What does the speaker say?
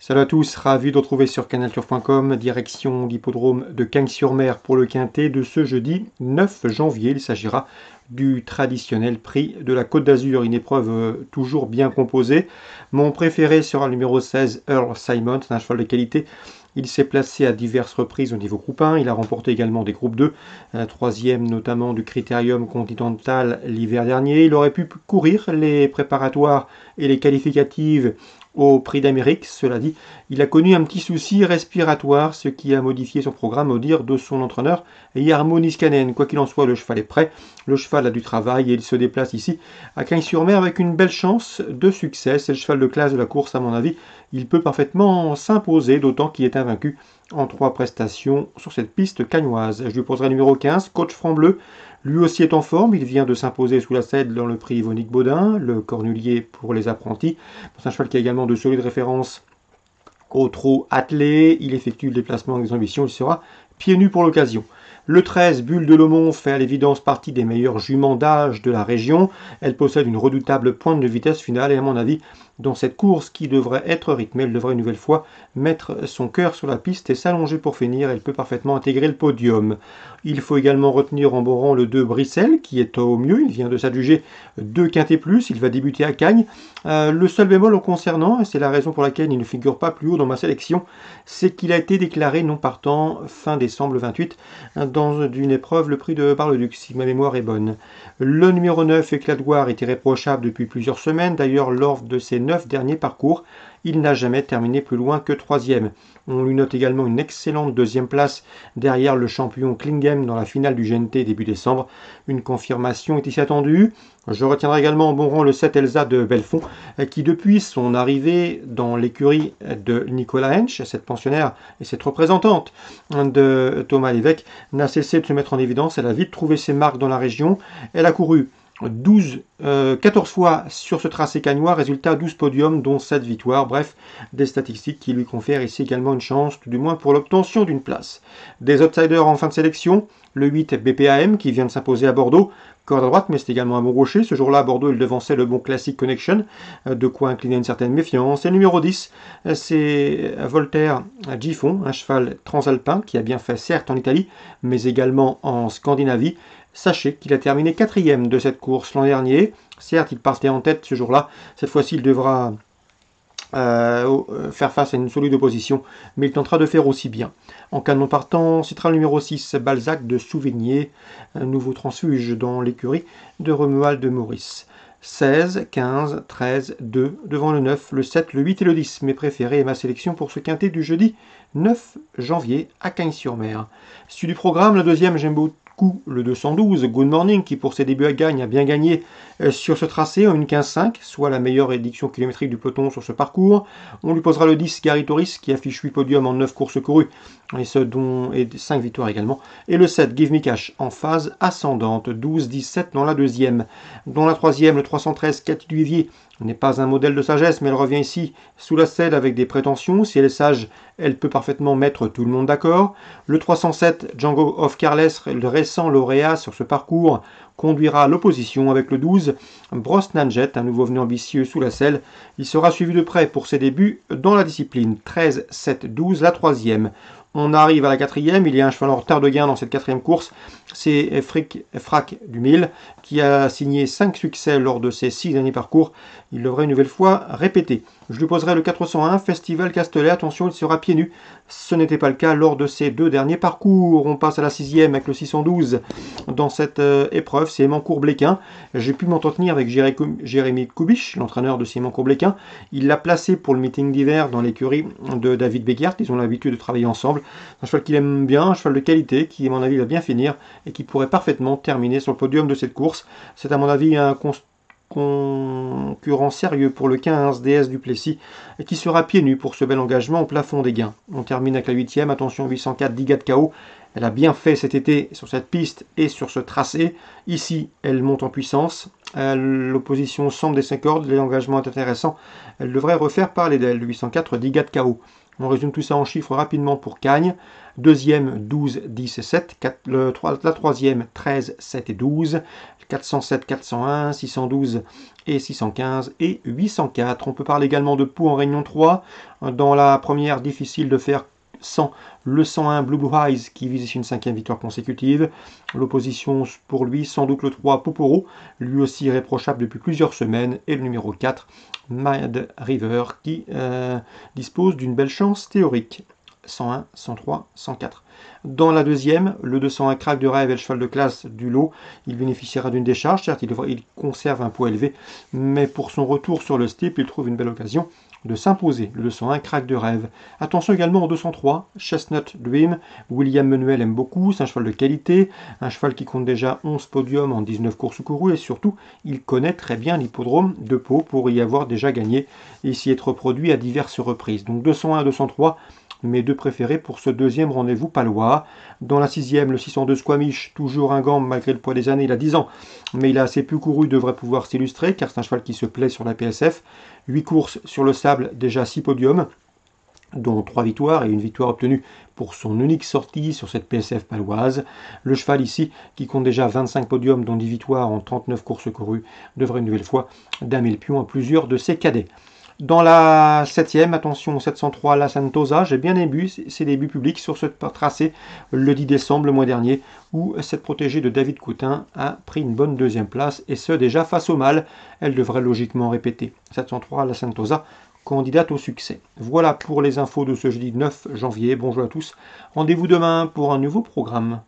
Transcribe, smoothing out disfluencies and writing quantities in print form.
Salut à tous, ravi de retrouver sur canalturf.com, direction l'hippodrome de Cagnes-sur-Mer pour le quintet de ce jeudi 9 janvier. Il s'agira du traditionnel prix de la Côte d'Azur, une épreuve toujours bien composée. Mon préféré sera le numéro 16, Earl Simon, c'est un cheval de qualité. Il s'est placé à diverses reprises au niveau groupe 1, il a remporté également des groupes 2, troisième notamment du Critérium Continental l'hiver dernier. Il aurait pu courir les préparatoires et les qualificatives au Prix d'Amérique. Cela dit, il a connu un petit souci respiratoire, ce qui a modifié son programme au dire de son entraîneur Jarmo Niskanen. Quoi qu'il en soit, le cheval est prêt, le cheval a du travail et il se déplace ici à Cagnes-sur-Mer avec une belle chance de succès. C'est le cheval de classe de la course à mon avis. Il peut parfaitement s'imposer, d'autant qu'il est invaincu en 3 prestations sur cette piste cagnoise. Je lui poserai le numéro 15, Coach Franc-Bleu. Lui aussi est en forme, il vient de s'imposer sous la selle dans le prix Yvonique Baudin, le cornulier pour les apprentis. C'est un cheval qui a également de solides références au trot attelé, il effectue le déplacement avec des ambitions, il sera pieds nus pour l'occasion. Le 13, Bulle de Lomont, fait à l'évidence partie des meilleurs juments d'âge de la région. Elle possède une redoutable pointe de vitesse finale et à mon avis, dans cette course qui devrait être rythmée, elle devrait une nouvelle fois mettre son cœur sur la piste et s'allonger pour finir. Elle peut parfaitement intégrer le podium. Il faut également retenir en bon rang le 2 Brissel, qui est au mieux. Il vient de s'adjuger 2 quintés plus. Il va débuter à Cagnes. Le seul bémol en concernant, et c'est la raison pour laquelle il ne figure pas plus haut dans ma sélection, c'est qu'il a été déclaré non partant fin décembre 28 dans une épreuve, le prix de Bar-le-Duc, si ma mémoire est bonne. Le numéro 9, Éclat de Gloire, est irréprochable depuis plusieurs semaines. D'ailleurs, lors de ses 9 derniers parcours, il n'a jamais terminé plus loin que 3e. On lui note également une excellente 2e place derrière le champion Klingem dans la finale du GNT début décembre. Une confirmation est ici attendue. Je retiendrai également en bon rang le 7 Elsa de Belfond, qui depuis son arrivée dans l'écurie de Nicolas Hench, cette pensionnaire et cette représentante de Thomas Lévesque, n'a cessé de se mettre en évidence. Elle a vite trouvé ses marques dans la région. Elle a couru 14 fois sur ce tracé cagnois, résultat 12 podiums dont 7 victoires, bref, des statistiques qui lui confèrent ici également une chance, tout du moins pour l'obtention d'une place. Des outsiders en fin de sélection, le 8 BPAM qui vient de s'imposer à Bordeaux, corde à droite, mais c'est également un bon rocher. Ce jour-là, à Bordeaux, il devançait le bon Classic Connection, de quoi incliner une certaine méfiance. Et le numéro 10, c'est Voltaire Giffon, un cheval transalpin qui a bien fait certes en Italie, mais également en Scandinavie. Sachez qu'il a terminé 4e de cette course l'an dernier. Certes, il partait en tête ce jour-là. Cette fois-ci, il devra faire face à une solide opposition, mais il tentera de faire aussi bien. En cas de non partant, on citera le numéro 6, Balzac de Souvigné, un nouveau transfuge dans l'écurie de Romuald de Maurice. 16, 15, 13, 2, devant le 9, le 7, le 8 et le 10, mes préférés et ma sélection pour ce quintet du jeudi 9 janvier à Cagnes-sur-Mer. Suite du programme, le deuxième, j'aime beaucoup le 212, Good Morning, qui pour ses débuts à Gagne a bien gagné sur ce tracé en 1,15,5, soit la meilleure édition kilométrique du peloton sur ce parcours. On lui posera le 10, Gary Toris, qui affiche 8 podiums en 9 courses courues, et 5 victoires également. Et le 7, Give Me Cash, en phase ascendante, 12, 17 dans la deuxième. Dans la troisième, le 313, Cathy Duvivier, n'est pas un modèle de sagesse, mais elle revient ici sous la selle avec des prétentions. Si elle est sage, elle peut parfaitement mettre tout le monde d'accord. Le 307, Django of Carless, le récent lauréat sur ce parcours, conduira à l'opposition avec le 12, Brosnan-Jet, un nouveau venu ambitieux sous la selle. Il sera suivi de près pour ses débuts dans la discipline. 13, 7, 12, la troisième. On arrive à la 4e, il y a un cheval en retard de gain dans cette 4e course, c'est Frac du Mille, qui a signé 5 succès lors de ses 6 derniers parcours. Il devrait une nouvelle fois répéter. Je lui poserai le 401, Festival Castellet, attention, il sera pieds nus. Ce n'était pas le cas lors de ses 2 derniers parcours. On passe à la 6e avec le 612. Dans cette épreuve, c'est Émancourt-Bléquin. J'ai pu m'entretenir avec Jérémy Koubich, l'entraîneur de Émancourt-Bléquin. Il l'a placé pour le meeting d'hiver dans l'écurie de David Beckert. Ils ont l'habitude de travailler ensemble. Un cheval qu'il aime bien, un cheval de qualité qui, à mon avis, va bien finir et qui pourrait parfaitement terminer sur le podium de cette course. C'est à mon avis un concurrent sérieux pour le 15 DS du Plessis et qui sera pieds nus pour ce bel engagement au plafond des gains. On termine avec la 8e, attention 804 Diga de KO. Elle a bien fait cet été sur cette piste et sur ce tracé. Ici, elle monte en puissance. L'opposition semble des 5 cordes, l'engagement est intéressant. Elle devrait refaire parler d'elle. 804, 10 gars de KO. On résume tout ça en chiffres rapidement pour Cagnes. Deuxième, 12, 10 et 7. La troisième, 13, 7 et 12. 407, 401, 612 et 615 et 804. On peut parler également de Pau en Réunion 3. Dans la première, difficile de faire 100, le 101 Blue Eyes qui vise ici une 5e victoire consécutive. L'opposition pour lui, sans doute le 3 Poporo, lui aussi irréprochable depuis plusieurs semaines. Et le numéro 4, Mad River, qui dispose d'une belle chance théorique. 101, 103, 104. Dans la deuxième, le 201 Crack de Rêve est le cheval de classe du lot. Il bénéficiera d'une décharge, certes il conserve un poids élevé, mais pour son retour sur le steep, il trouve une belle occasion de s'imposer. Le 201 Crack de Rêve. Attention également au 203 Chestnut Dream. William Menuel aime beaucoup, c'est un cheval de qualité, un cheval qui compte déjà 11 podiums en 19 courses courues et surtout, il connaît très bien l'hippodrome de Pau pour y avoir déjà gagné et s'y être produit à diverses reprises. Donc 201 203, mes deux préférés pour ce deuxième rendez-vous palois. Dans la sixième, le 602 Squamish, toujours un gant malgré le poids des années, il a 10 ans, mais il a assez peu couru, il devrait pouvoir s'illustrer car c'est un cheval qui se plaît sur la PSF. 8 courses sur le sable, déjà 6 podiums, dont 3 victoires et une victoire obtenue pour son unique sortie sur cette PSF paloise. Le cheval ici, qui compte déjà 25 podiums, dont 10 victoires en 39 courses courues, devrait une nouvelle fois damer le pion à plusieurs de ses cadets. Dans la 7e, attention, 703 La Santosa, j'ai bien aimé ses débuts publics sur ce tracé le 10 décembre, le mois dernier, où cette protégée de David Coutin a pris une bonne 2e place, et ce déjà face au mâle. Elle devrait logiquement répéter. 703 La Santosa, candidate au succès. Voilà pour les infos de ce jeudi 9 janvier. Bonjour à tous. Rendez-vous demain pour un nouveau programme.